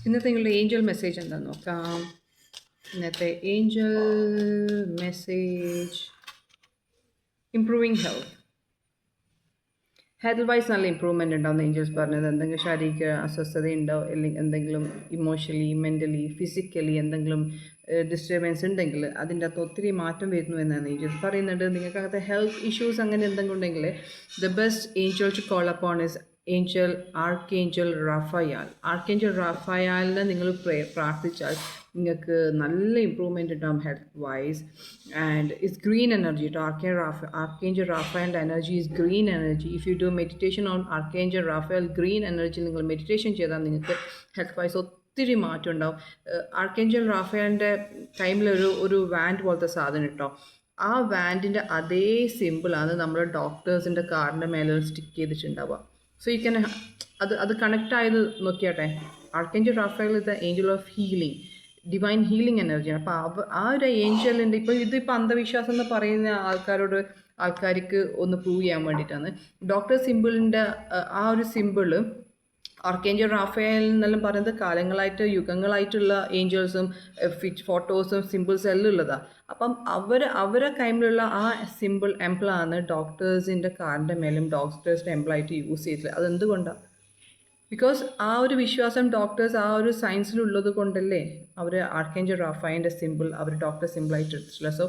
ഇന്നത്തെ നിങ്ങളുടെ Angel message എന്താണെന്ന് നോക്കാം. ഇന്നത്തെ Angel message improving health vice നല്ല ഇമ്പ്രൂവ്മെൻ്റ് ഉണ്ടാവും ഏഞ്ചൽസ് പറഞ്ഞത്. എന്തെങ്കിലും ശാരീരിക അസ്വസ്ഥത ഉണ്ടോ, അല്ലെങ്കിൽ എന്തെങ്കിലും ഇമോഷണലി മെൻ്റലി ഫിസിക്കലി എന്തെങ്കിലും ഡിസ്റ്റർബൻസ് ഉണ്ടെങ്കിൽ അതിൻ്റെ അകത്ത് ഒത്തിരി മാറ്റം വരുന്നു എന്നാണ് ഏഞ്ചൽസ് പറയുന്നുണ്ട്. നിങ്ങൾക്ക് അങ്ങനത്തെ ഹെൽത്ത് ഇഷ്യൂസ് അങ്ങനെ എന്തെങ്കിലും ഉണ്ടെങ്കിൽ the best angel to call upon is angel archangel Raphael. Archangel റാഫയാലിനെ നിങ്ങൾ പ്രാർത്ഥിച്ചാൽ നിങ്ങൾക്ക് നല്ല ഇമ്പ്രൂവ്മെൻറ്റ് ഉണ്ടാകും health wise. And it's green energy to archangel റാഫയാലിൻ്റെ energy is green energy. If you do meditation on archangel Raphael green energy നിങ്ങൾ meditation ചെയ്താൽ നിങ്ങൾക്ക് ഹെൽത്ത് വൈസ് ഒത്തിരി മാറ്റം ഉണ്ടാവും. ആർക്കേഞ്ചൽ റാഫയാലിൻ്റെ ടൈമിലൊരു വാൻഡ് പോലത്തെ സാധനം ഇട്ടോ, ആ വാൻഡിൻ്റെ അതേ സിമ്പിളാണ് നമ്മൾ ഡോക്ടേഴ്സിൻ്റെ കാറിൻ്റെ മേലെ സ്റ്റിക്ക് ചെയ്തിട്ടുണ്ടാവുക. സോ യു ക്യാൻ അത് കണക്റ്റ് ആയത് നോക്കിയാട്ടെ. Archangel Raphael is the angel of healing, divine healing എനർജിയാണ്. അപ്പോൾ ആ ഒരു ഏഞ്ചലിൻ്റെ ഇതിപ്പോൾ അന്ധവിശ്വാസം എന്ന് പറയുന്ന ആൾക്കാർക്ക് ഒന്ന് പ്രൂവ് ചെയ്യാൻ വേണ്ടിയിട്ടാണ്. ഡോക്ടർ സിമ്പിളിൻ്റെ ആ ഒരു സിമ്പിള് ആർക്കേഞ്ചൽ റാഫേൽ എന്നെല്ലാം പറയുന്നത് കാലങ്ങളായിട്ട് യുഗങ്ങളായിട്ടുള്ള ഏഞ്ചൽസും ഫോട്ടോസും സിമ്പിൾസും എല്ലാം ഉള്ളതാണ്. അപ്പം അവരെ കൈമിലുള്ള ആ സിമ്പിൾ എംപ്ലാണ് ഡോക്ടേഴ്സിൻ്റെ കാറിൻ്റെ മേലും ഡോക്ടേഴ്സിൻ്റെ എംപ്ലായിട്ട് യൂസ് ചെയ്തിട്ടുള്ളത്. അതെന്തുകൊണ്ടാണ്? ബിക്കോസ് ആ ഒരു വിശ്വാസം ഡോക്ടേഴ്സ് ആ ഒരു സയൻസിലുള്ളത് കൊണ്ടല്ലേ അവർ ആർക്കേഞ്ചൽ റാഫേലിൻ്റെ സിമ്പിൾ അവർ ഡോക്ടർ സിമ്പിളായിട്ട് എടുത്തിട്ടില്ല. സോ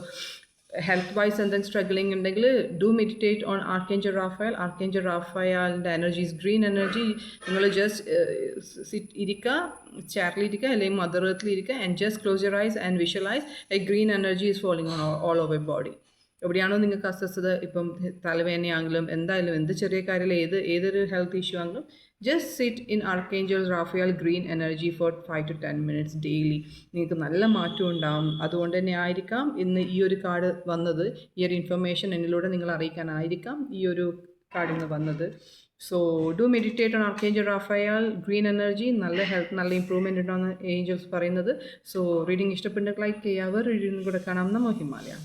ഹെൽത്ത് വൈസ് എന്തെങ്കിലും സ്ട്രഗ്ലിംഗ് ഉണ്ടെങ്കിൽ do meditate on archangel Raphael. Archangel റാഫയാലിൻ്റെ എനർജി ഈസ് ഗ്രീൻ എനർജി. നിങ്ങൾ ജസ്റ്റ് ഇരിക്കുക, ചെയറിലിരിക്കുക അല്ലെങ്കിൽ മദർ എർത്തിലിരിക്കുക and just close your eyes and visualise a green energy is falling on all over body. എവിടെയാണോ നിങ്ങൾക്ക് അസ്വസ്ഥത, ഇപ്പം തലവേദനയാണെങ്കിലും എന്തായാലും എന്ത് ചെറിയ കാര്യമില്ല, ഏതൊരു ഹെൽത്ത് ഇഷ്യൂ ആണെങ്കിലും just sit in archangel Raphael green energy for 5 to 10 minutes daily. നിങ്ങൾക്ക് നല്ല മാറ്റം ഉണ്ടാകും. അതുകൊണ്ട് തന്നെ ആയിരിക്കാം ഇന്ന് ഈ ഒരു കാർഡ് വന്നത്, ഈ ഒരു ഇൻഫർമേഷൻ എന്നിലൂടെ നിങ്ങൾ അറിയിക്കാനായിരിക്കാം ഈ ഒരു കാർഡിൽ നിന്ന് വന്നത്. So do meditate on archangel Raphael green energy. നല്ല ഹെൽത്ത് നല്ല ഇമ്പ്രൂവ്മെൻറ്റ് ഉണ്ടാകുന്ന ഏഞ്ചൽസ് പറയുന്നത്. സോ റീഡിങ് ഇഷ്ടപ്പെട്ടെങ്കിൽ ലൈക്ക് ചെയ്യുക. വേറെ റീഡിങ് കൂടെ കാണാം. നമോ ഹിമാലയ.